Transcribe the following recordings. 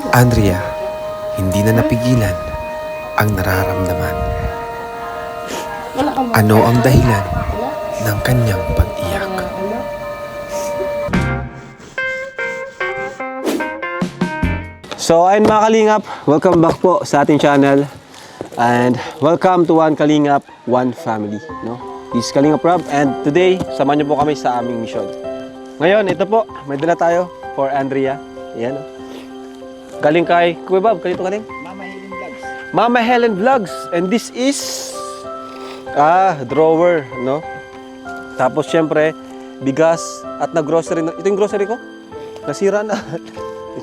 Andrea, hindi na napigilan ang nararamdaman. Ano ang dahilan ng kanyang pag-iyak? So ayun mga Kalingap, welcome back po sa ating channel. And welcome to One Kalingap, One Family. No? This is Kalingap Rob, and today, samahan niyo po kami sa aming mission. Ngayon, ito po, may dala tayo for Andrea. Ayan. Galing kay Kuya Bob, kanito galing? Mama Helen Vlogs. Mama Helen Vlogs. And this is drawer, no? Tapos syempre, bigas at nag-grocery. Ito yung grocery ko. Nasira na.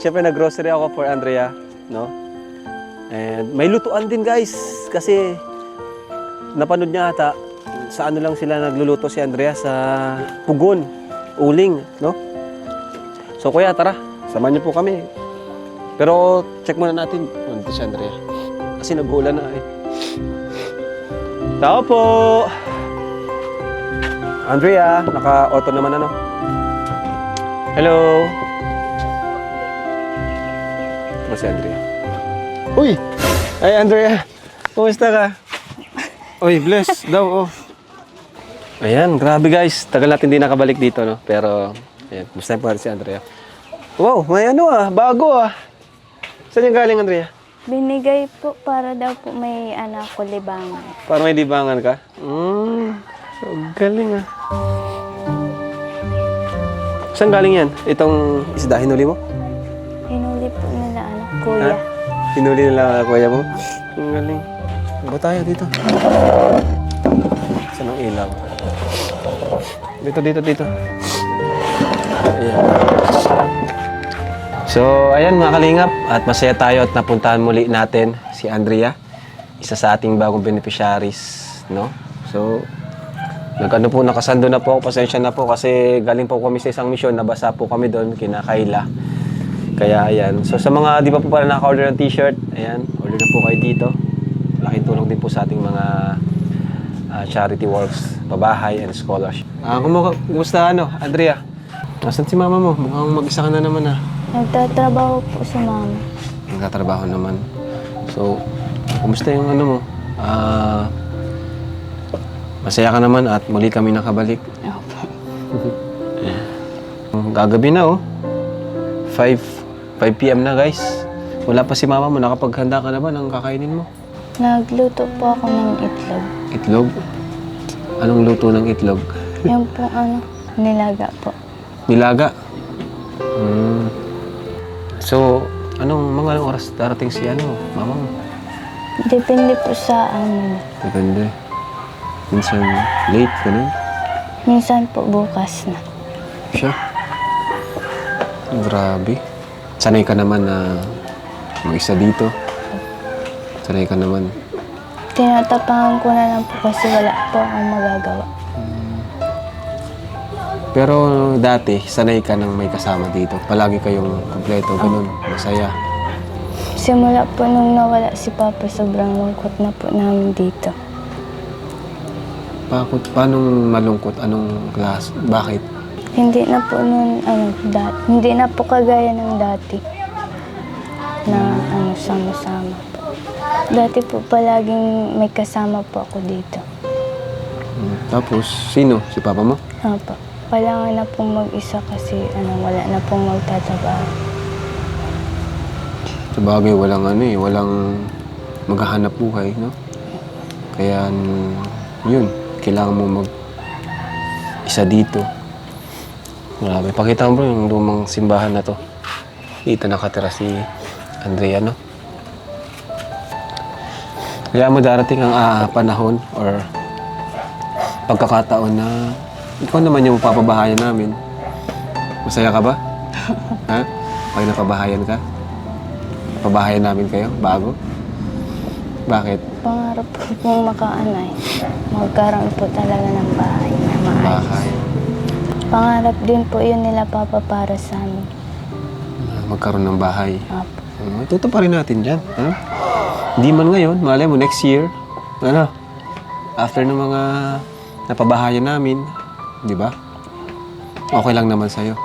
Syempre nag-grocery ako for Andrea, no? And may lutuan din, guys, kasi napanood niya ata sa ano lang sila nagluluto si Andrea sa Pugon, Uling, no? So kuya, tara, samahan niyo po kami. Pero check muna natin kung ito si Andrea. Kasi nag-uulan na eh. Tao po! Andrea, naka-auto naman ano? Hello! Ito si Andrea. Uy! Ay, Andrea! Kumusta ka? Uy, bless daw, oh. Ayan, grabe guys. Tagal natin hindi nakabalik dito, no? Pero, ayan, kumusta po si Andrea. Wow, may ano bago Saan yung galing, Andrea? Binigay po para daw po may anak ko libangan. Para may libangan ka? So galing Saan galing yan? Itong isda, hinuli mo? Hinuli po nila kuya. Hinuli nila kuya mo? Ang galing. Ba tayo dito? Saan ang ilaw? Dito. Ayan. So, ayan mga Kalingap, at masaya tayo at napuntahan muli natin si Andrea, isa sa ating bagong beneficiaries, no? So, nakasando na po ako, pasensya na po kasi galing po kami sa isang misyon, nabasa po kami doon, kina Kayla. Kaya ayan. So, sa mga di ba po pala naka-order ng t-shirt, ayan, order na po kayo dito. Laking tulong din po sa ating mga charity works, pabahay and scholarship. Kumusta Andrea? Nasaan si mama mo? Mukhang mag-isa ka na naman Nagtatrabaho po si mama. Nagtatrabaho naman. So, kumusta yung ano mo? Masaya ka naman at muli kami nakabalik. Opo. Gagabi na 5 p.m. na guys. Wala pa si mama mo. Nakapaghanda ka na ba ng kakainin mo? Nagluto po ako ng itlog. Itlog? Anong luto ng itlog? Yung po nilaga po. Nilaga? So, mga oras darating si mama mo? Depende po sa Depende. Minsan late, ganun? minsan po bukas na. Siya? Grabe. Sanay ka naman na mag-isa dito. Sanay ka naman. Tinatapangan ko na lang po kasi wala po akong magagawa. Pero dati, sanay ka nang may kasama dito. Palagi kayong kompleto, ganun. Masaya. Simula po nung nawala si Papa, sobrang lungkot na po namin dito. Paano malungkot? Anong class? Bakit? Hindi na po nun, hindi na po kagaya ng dati na sama-sama po. Dati po palaging may kasama po ako dito. Tapos, sino? Si papa mo? Opo. Kailangan na pong mag-isa kasi wala na pong magtatrabaho. Sabagay, walang maghahanap buhay, no? Kaya, yun, kailangan mo mag-isa dito. Grabe. Pakita mo bro yung lumang simbahan na to. Dito nakatira si Andrea, no? Kaya mo darating ang panahon or pagkakataon na ikaw naman yung papabahayan namin. Masaya ka ba? Ha? Pag napabahayan ka? Pabahayan namin kayo? Bago? Bakit? Pangarap po pong magkaroon po talaga ng bahay na maayos. Bahay. Pangarap din po yun nila Papa para sa amin. Magkaroon ng bahay. Opo. Ituto pa rin natin dyan. Hindi man ngayon, malay mo next year. After ng mga napabahayan namin, di ba? Okay lang naman sa'yo.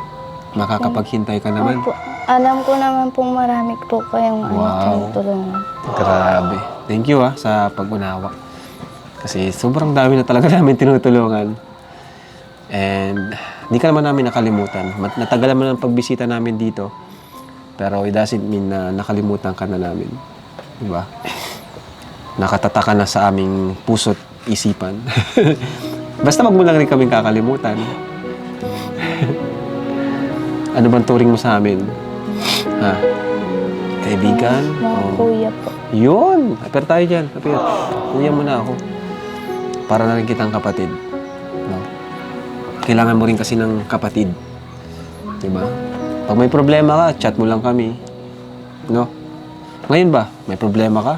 Makakapaghintay ka naman. Opo. Alam ko naman pong marami po kayong tinutulungan. Grabe. Thank you sa pag-unawa. Kasi sobrang dami na talaga namin tinutulungan. And hindi ka naman namin nakalimutan. Natagalan mo ng pagbisita namin dito. Pero it doesn't mean na nakalimutan ka na namin. Diba? Nakatataka na sa aming puso't isipan. Basta wag mo lang rin kaming kakalimutan. Ano bang turing mo sa amin? Ha? Kaibigan? Mga kuya po. Yun! Apir tayo dyan. Apir. Kuya mo na ako. Para na rin kitang kapatid. No? Kailangan mo rin kasi ng kapatid. Diba? Pag may problema ka, chat mo lang kami. No? Ngayon ba? May problema ka?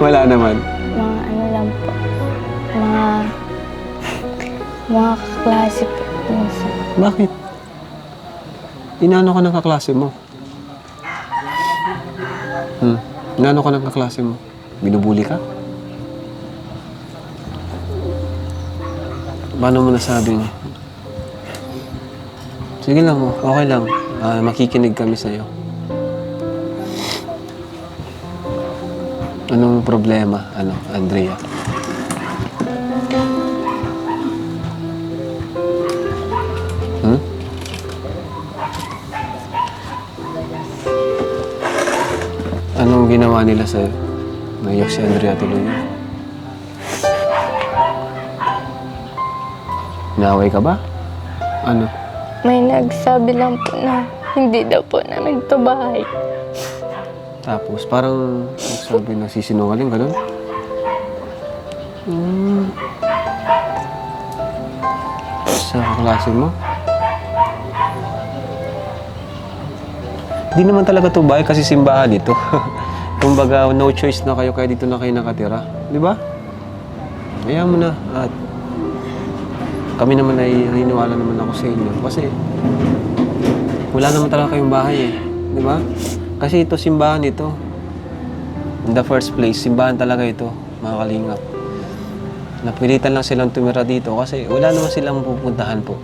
Wala naman. Mga ano lang po. Mga kaklase po. Minsan. Bakit? Inaano ka ng kaklase mo? Inaano ka ng kaklase mo? Binubuli ka? Paano mo nasabing? Sige lang, okay lang. Makikinig kami sa'yo. Anong problema, Andrea? Anong ginawa nila sa'yo? Naiyak si Andrea tuloy. Naaway ka ba? Ano? May nagsabi lang po na hindi daw po namin ito bahay. Tapos parang nagsabi na sisinungaling, gano'n? Sa kaklase mo? Di naman talaga ito bahay kasi simbahan dito. Kumbaga, no choice na kayo kaya dito na kayo nakatira. Di ba? Kaya mo na. At kami naman ay naniniwala naman ako sa inyo. Kasi wala naman talaga kayong bahay eh. Di ba? Kasi ito, simbahan ito. In the first place, simbahan talaga ito, mga kalingap. Napilitan lang silang tumira dito kasi wala naman silang pupuntahan po.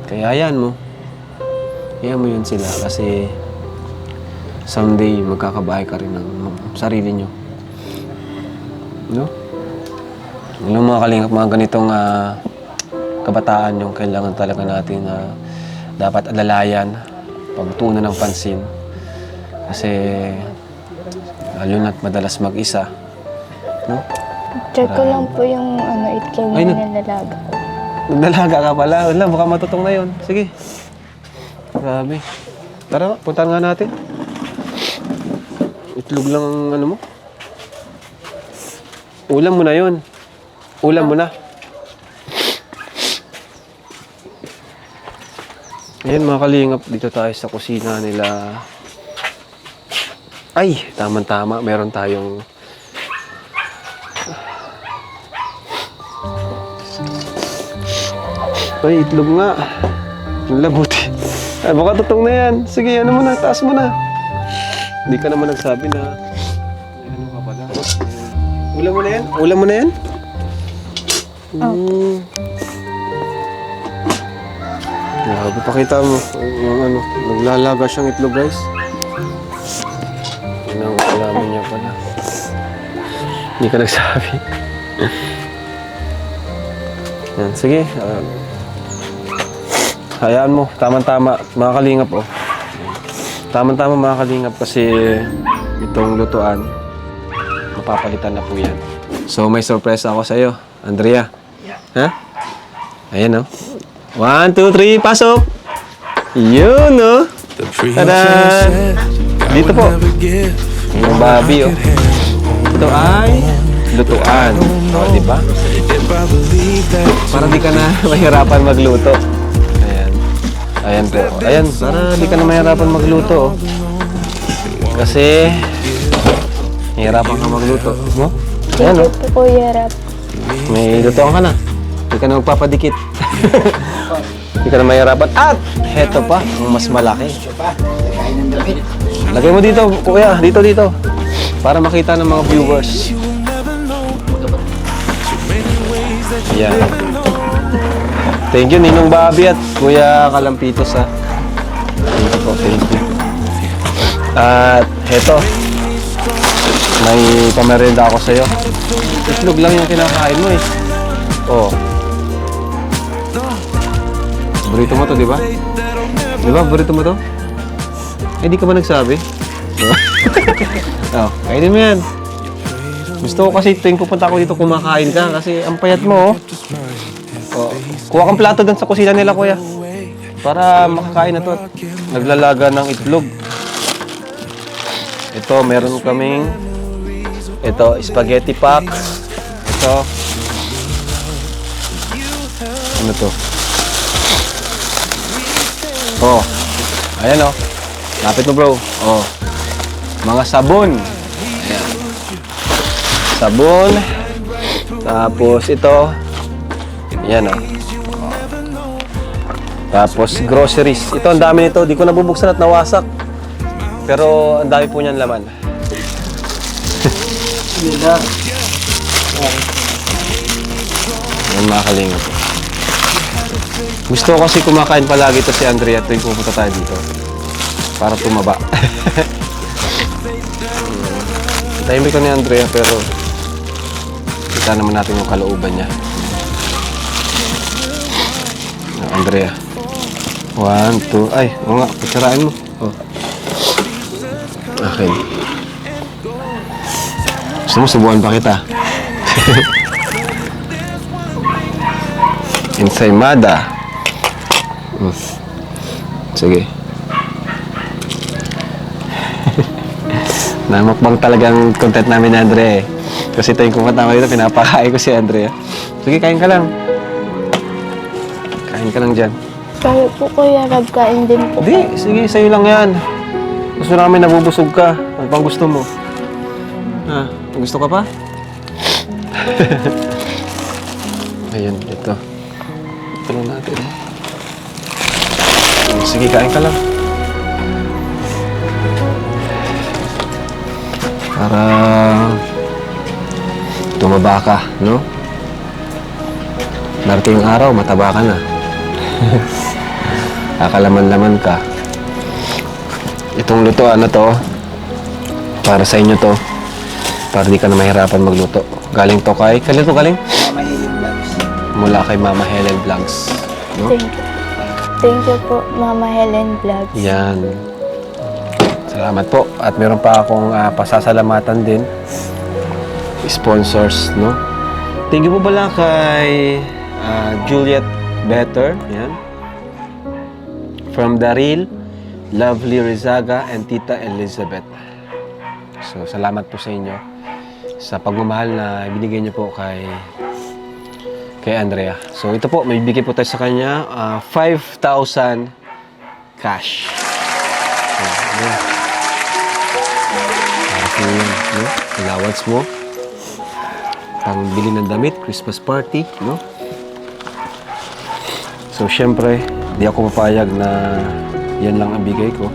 Kaya ayan mo. Ayan mo yun sila kasi someday magkakabahay ka rin ng sarili nyo. No? Yung mga kalingap, mga ganitong kabataan yung kailangan talaga natin na dapat alalayan, pagtuunan ng pansin. Kasi lalo na't madalas mag-isa. No? Check ko lang po yung itlog Ay, na nilalaga ko. Nagdalaga ka pala. Wala, baka matutong na yun. Sige. Grabe. Tara, puntahan nga natin. Itlog lang ang ano mo. Ulam mo na yun. Ulam mo na. Ayan mga kalingap, dito tayo sa kusina nila. Ay, tama-tama. Meron tayong ay, itlog nga. Ang labuti. Ay, baka tutong na yan. Sige, ano mo na, taas mo na. Hindi ka naman nagsabi na ano ka pala. Ulam mo na yan? Ulam mo na yan? Grabe, pakita mo. Yung naglalaga siyang itlog, guys. Yun ang alamin niya pala. Hindi ka nagsabi. Yan, sige. Hayaan mo, tama-tama, mga kalingap, oh. Tama-tama, mga kalingap, kasi itong lutuan, mapapalitan na po yan. So, may surprise ako sa'yo, Andrea. Ha? Ayan, oh. 1, 2, 3, pasok! Yun, oh. Tada! Dito po. Yung babi, oh. Ito ay lutuan. O, diba? Para di ka na mahirapan magluto. Ayan po. Ayan, para di ka na mahirapan magluto. Kasi, mahirapan ka magluto. No? Ayan, no? Ito po, Yarap. May lutoan ka na. Di ka na magpapadikit. Di ka na mahirapan. At, heto pa, ang mas malaki. Lagay mo dito, kuya. Dito. Para makita ng mga viewers. Ayan. Thank you, Ninong Bobby at Kuya Kalampitos, ha. Thank you At heto, may pamerenda ako sa'yo. Itlog lang yung kinakain mo eh. Oh. Burrito mo to, di ba? Di ba, burrito mo to? Eh, di ka ba nagsabi? Oh, kainin mo yan. Gusto ko kasi tuwing pupunta ako dito kumakain ka kasi ang payat mo, oh. Oh. Kuha kang plato dun sa kusina nila, kuya. Para makakain na to at naglalaga ng itlog. Ito, meron kaming spaghetti pack. Ito. Ano to? Oh. Ayan, oh. Lapit mo, bro. Oh. Mga sabon. Ayan. Sabon. Tapos ito. Ayan, oh. Tapos groceries. Ito, ang dami nito. Di ko nabubuksan at nawasak. Pero ang dami po niyan laman. Yan mga kalingap. Gusto ko kasi kumakain palagi ito si Andrea tuwing pupunta tayo dito. Para tumaba. Tahimik ko ni Andrea pero kita naman natin yung kalooban niya. Andrea. 1, 2, ay, oo nga, patsarain mo. Oh. Okay. Gusto mo, subukan pa kita. Ensaymada. Sige. Namukbang talagang content namin ni Andre eh. Kasi ito yung kumanta ko dito, pinapakain ko si Andre. Sige, kain ka lang. Kain ka lang dyan. Kayo po, Kuya Rab, kain din po. Di, sige, sa'yo lang yan. Gusto namin nabubusog ka. Ano pang gusto mo? Ha? Gusto ka pa? Ayan, ito. Ito lang natin. Sige, kain ka lang. Para tumaba ka, no? Darating yung araw, mataba ka na. Kakalaman-laman ka. Itong luto, ano to? Para sa inyo to. Para di ka na mahirapan magluto. Galing to kay... Galing to galing? Mama Helen Vlogs. Mula kay Mama Helen Vlogs. No? Thank you. Thank you po, Mama Helen Vlogs. Yan. Salamat po. At meron pa akong pasasalamatan din. Sponsors, no? Thank you po pala kay Juliet Better. Yan. From Daril, Lovely Rizaga, and Tita Elizabeth. So, salamat po sa inyo sa pagmamahal na ibinigay niyo po kay Andrea. So, ito po, may bigay po tayo sa kanya 5,000 cash. So, yun. Para sa inyo, no? Allowance mo. Pangbili ng damit, Christmas party, no? So, syempre, di ako papayag na yan lang ang bigay ko.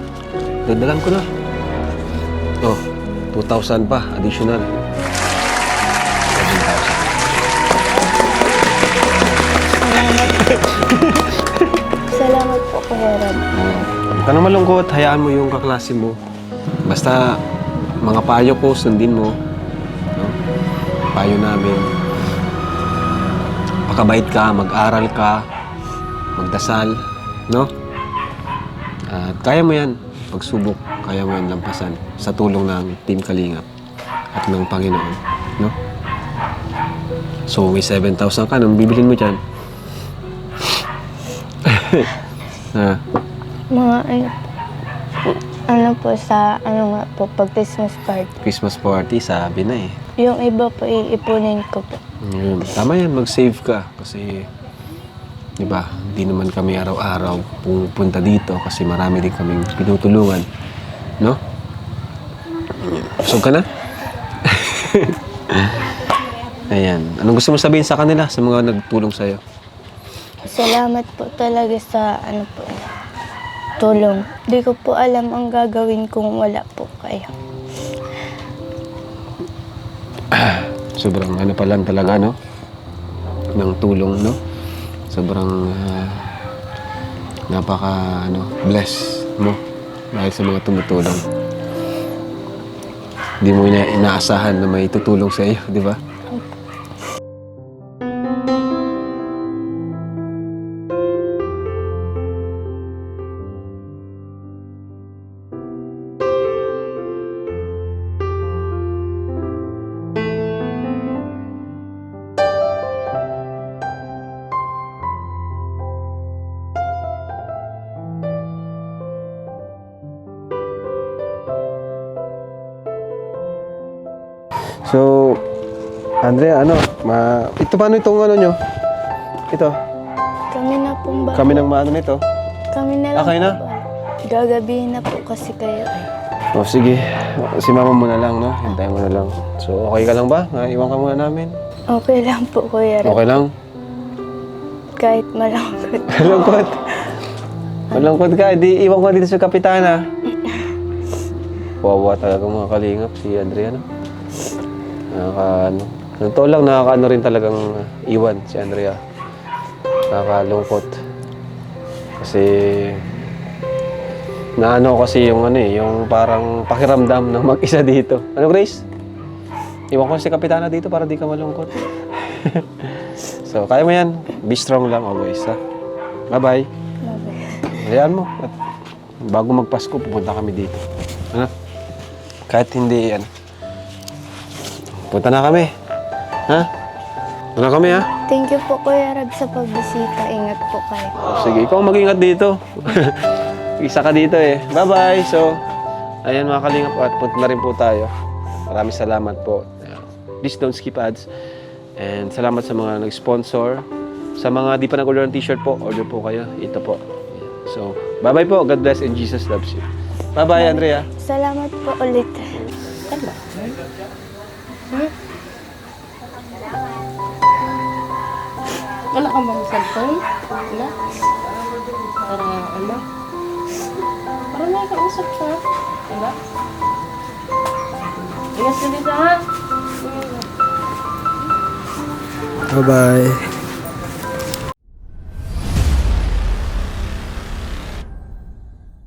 Dagdagan ko na. Oh, 2,000 pa, additional. 7,000. Salamat po, Kuya Rab. Huwag ka na malungkot, hayaan mo yung kaklase mo. Basta, mga payo ko, sundin mo. No? Payo namin. Pakabait ka, mag-aral ka, magdasal, no? At kaya mo yan, pagsubok, kaya mo yan lampasan sa tulong ng Team Kalingap at ng Panginoon, no? So, may 7,000 ka, anong bibilin mo dyan? Ha? Mga ano po sa, ano nga po, pag Christmas party. Christmas party, sabi na eh. Yung iba po, iipunin ko po. Tama yan, mag-save ka kasi di ba, hindi naman kami araw-araw pupunta dito kasi marami din kaming pinutulungan, no? Busog ka na? Ayan. Anong gusto mo sabihin sa kanila, sa mga nagtulong sa'yo? Salamat po talaga sa ano po, tulong. Di ko po alam ang gagawin kung wala po kayo. Sobrang ano pa lang talaga, no? Ng tulong, no? Sobrang napaka, bless mo dahil sa mga tumutulong. Hindi mo inaasahan na may tutulong sa iyo, di ba? So, Andrea, ito paano itong ano nyo? Ito, Kami na pong ba? kami ng maano nito. Kami na lang Okay na? po ba? Gagabihin na po kasi kayo eh. O sige, si mama mo na lang, no? Hintayin mo na lang. So, okay ka lang ba? Iwan ka muna namin. Okay lang po, Kuya Rab. Okay lang? Kahit malungkot. Malungkot. Malungkot ka, di iwan ko dito sa kapitana. Wawa talaga mga kalingap si Andrea, no? Totoo lang, nakakaano rin talagang iwan si Andrea. Nakakalungkot. Kasi naano kasi yung yung parang pakiramdam ng mag-isa dito. Ano, Grace? Iwan ko si Kapitana dito para di ka malungkot. So, kaya mo yan. Be strong lang always, ha? Bye-bye. Hayaan mo. At bago magpasko, pupunta kami dito. Ano? Kahit hindi, punta na kami. Ha? Punta na kami, ha? Thank you po, Kuya Rab, sa pagbisita. Ingat po kayo. Sige, ikaw mag-ingat dito. Isa ka dito eh. Bye-bye. So, ayan mga kalingap at punta na rin po tayo. Maraming salamat po. Please don't skip ads. And salamat sa mga nag-sponsor. Sa mga di pa nag-order ng t-shirt po, order po kayo. Ito po. So, bye-bye po. God bless and Jesus loves you. Bye-bye, Andrea. Salamat po ulit. Wala ka bang cellphone? Wala? Para ano? Para may kausap ka. Wala? Ingat ka dito ha? Bye-bye.